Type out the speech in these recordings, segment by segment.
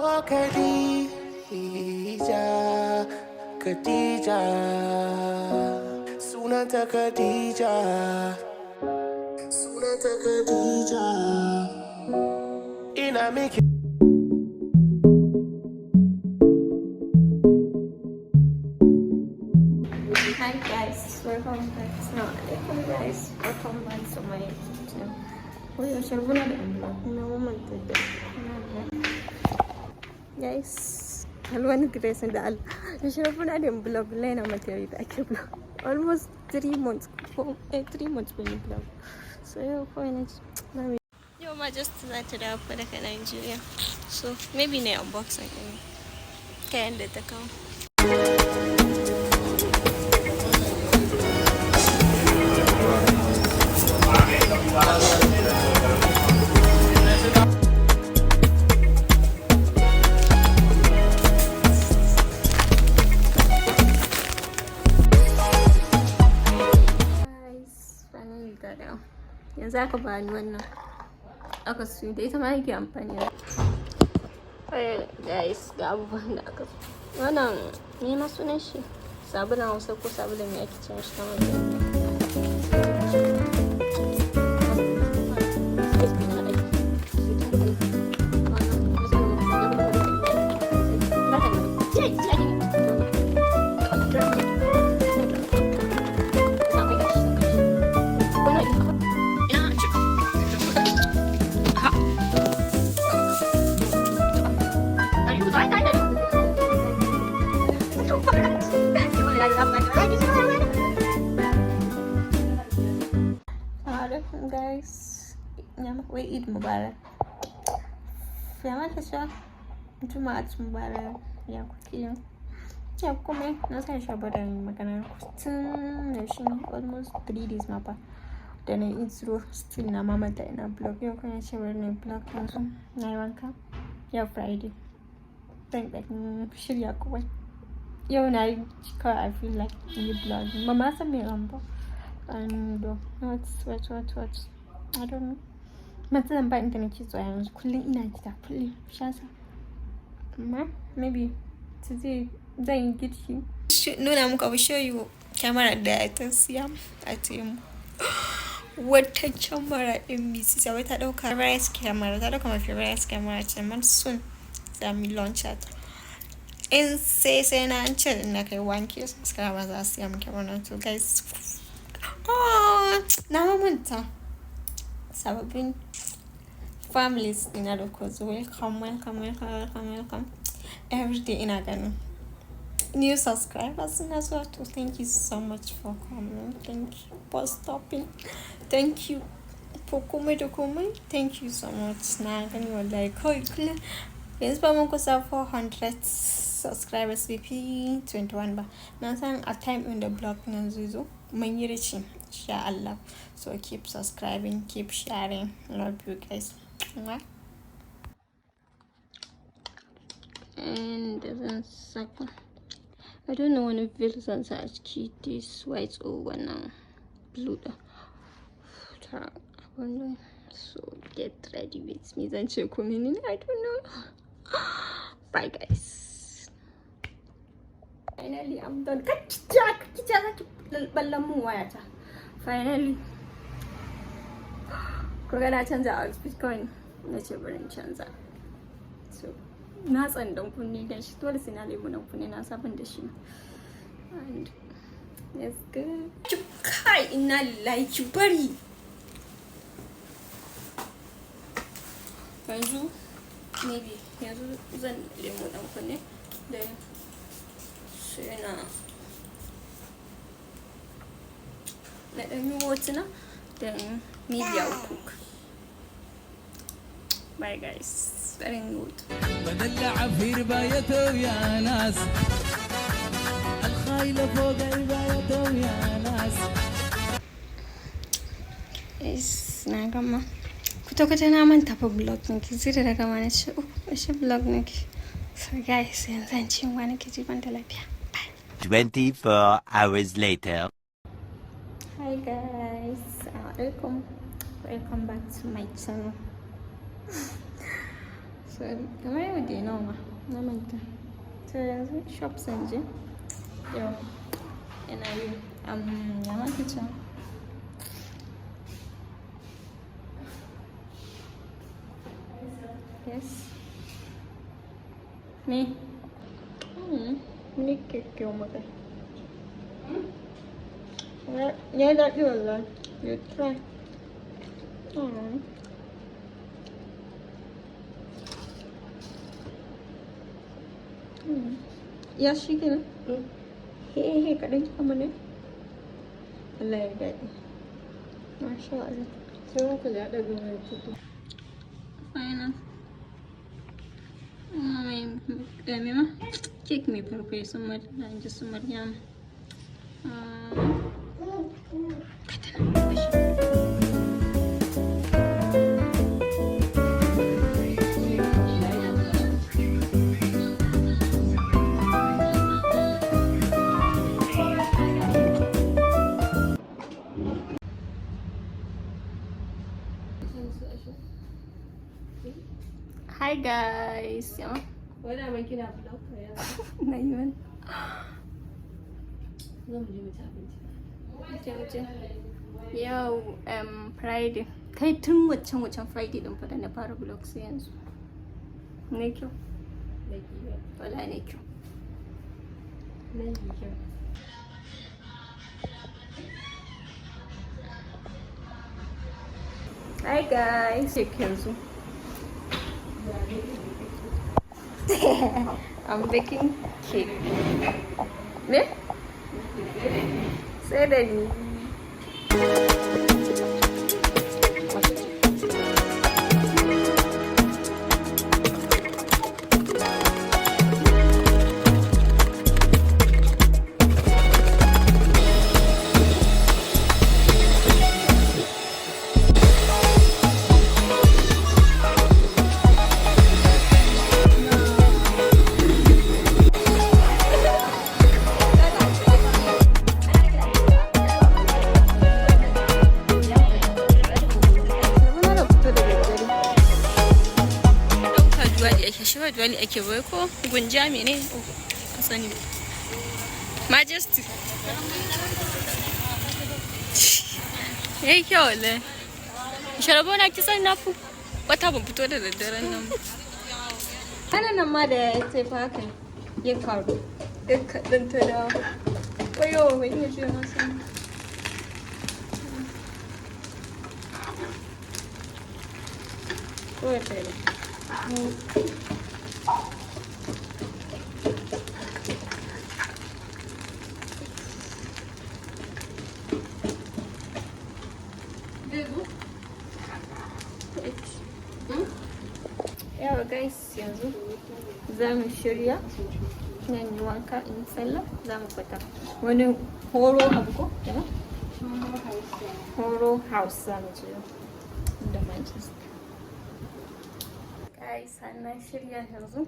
Oh Khadija, Khadija, sunanta Khadija, sunanta Khadija. Ina miki. Hi guys, welcome back. Assalamualaikum guys, welcome back to my YouTube channel. We are Sharvuna the vlog. No moment today. Guys, hello and grace and all. Sharvuna the vlog. Lena material like vlog. Almost 3 months. 3 months when you vlog. So you're fine. Yo, ma just started out for Nigeria. So maybe na unboxing. Kaya hindi ta ka. Yanzu aka bani wannan aka su da ita ma yake amfani da guys ga abubuwan da aka wannan ne ma sunan shi sabulun hausa ko sabulun mai ake cin shi kamar guys, wai Eid Mubarak. Ya mata sha Juma'at Mubarak. Ya kuke ya kuma na san shabarar magana tun da shi almost 3 days ma fa da na intro still na mamata ina blog yau kuma shabarar ne blog yanzu na yi wanka yau Friday dan shirya kawai yau na yi kawai I feel like yi blog ba ma san me ran ba and what I don't know matsalan ba inda nake zuwa yanzu kullum ina gida kullum shasa amma maybe today zan yi girki nuna muku abu show you camera da ta siya a temu wata camera din bisi sai ta dauka rise camera ta dauka mafi rise camera ce man soon za mu launch ta in sai na an ce na kai 1K subscribers za su siya mu camera to guys na mamanta sababbin families ina da kozo welcome every day ina ganin new subscribers in as well too. Thank you so much for coming. Thank you for stopping. Thank you for coming. Thank you so much. Now can you like yanzu ba mun kusa 400 subscribers BP 21 ba na san a time in the blog nan zuzo mun yi rici insha Allah. So keep subscribing, keep sharing. Love you guys. And doesn't suck. I don't know when it feels such cute this white or one blue. So get ready with me and check in. I don't know. Bye guys. Finally I'm done. Finally. Kuga na canza outfit kawai na ce barin canza. So na tsandan kunne da shi dole sai na lemu nan kunne na sabon da shi and let's go kai inna lillahi ki bari yanzu maybe yanzu zan lemu nan kunne da sai na dan yi hotuna then maybe I'll cook. Bye guys. Very good. بدلع في ربايته يا ناس الخايلة فوق ربايته يا ناس. Is na gama. Kuta na manta fa blog niki zira daga mana ce shi blog niki. So guys yanzu an ci wani kiji ban da lafiya. Bye. 24 hours later. Hi guys. Welcome back to my channel. So kamar yau da nawa na manta. So yanzu shop sun je. Yau ina yi ya maki can. Yes. Me. Ni kyakkyau maka. Ya daɗi wallahi. You try. Ya shi kenan? He kaɗan kama ne? Allah ya daɗi. Masha Allah. Sai wanka ya ɗaga mai fito. Final. Mai ma? Cake mai farfesun madara in ji su Maryam. Hi guys. Wani abin kina vlog ko ya? Na yi wani. Zan je mu ci abinci. Wuce. Yau Friday. Kai tun waccan Friday din fada na fara vlog sai yanzu. Ne kyau. Da kiyo. Wala ne kyau. Nan yi kyau. Hi guys. Cake yanzu. I'm baking cake. Me? Sai da ni. Wani ake bai ko gunja mene a sani majesty yayi kyau wallahi sharabo na kisan na fu wata ban fito da daddaren nan ana nan ma da ya ce fa haka ya karu duk kaɗin ta da wayo mai iya jiya na sani ko ya tare yawa guys yanzu za mu shirya nan yi wanka in sallah za mu fita wani horo abu ko? horo house za mu je da Manchester guys na shirya yanzu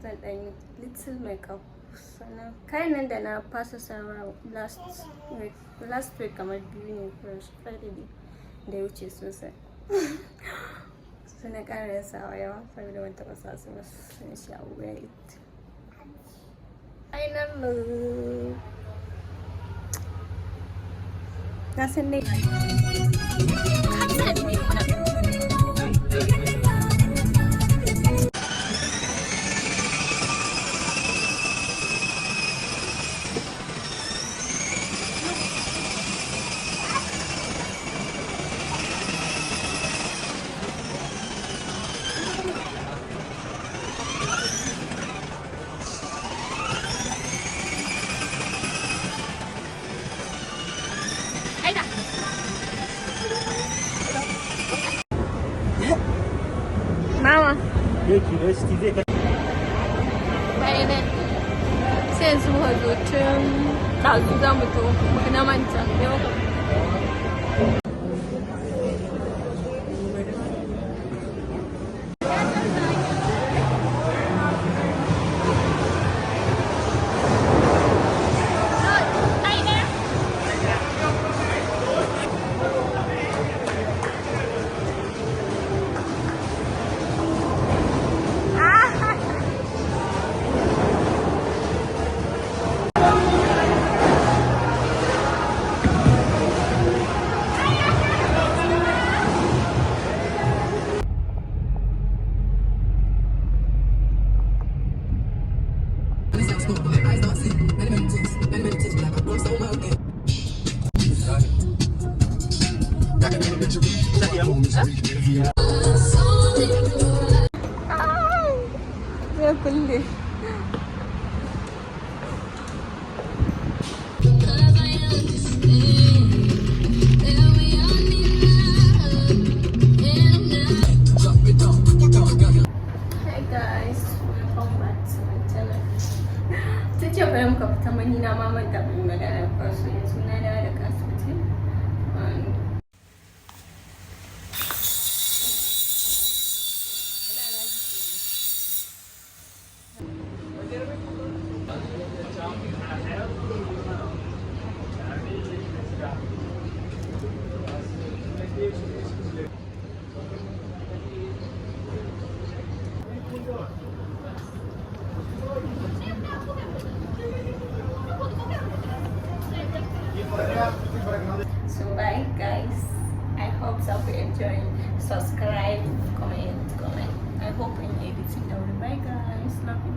zan ɗan yi little makeup sannan kayan nan da na fasa sawa last week kamar biyu ne first Friday da ya wuce sosai suna ƙara sawa yawa saboda ban taɓa sa su ba sun sha wait final look na san dai Mama. Bayanan. Sai yanzu muka zo tun ɗazu za mu to muka na manta yau. zai kulle. Hi guys, welcome back to my channel. Ta ce bayan muka fita mani na mamanta bin magana farko yanzu na dawo daga asibiti. So bye guys, I hope so you enjoy. Subscribe, comment. I hope in editing. Bye guys, love you.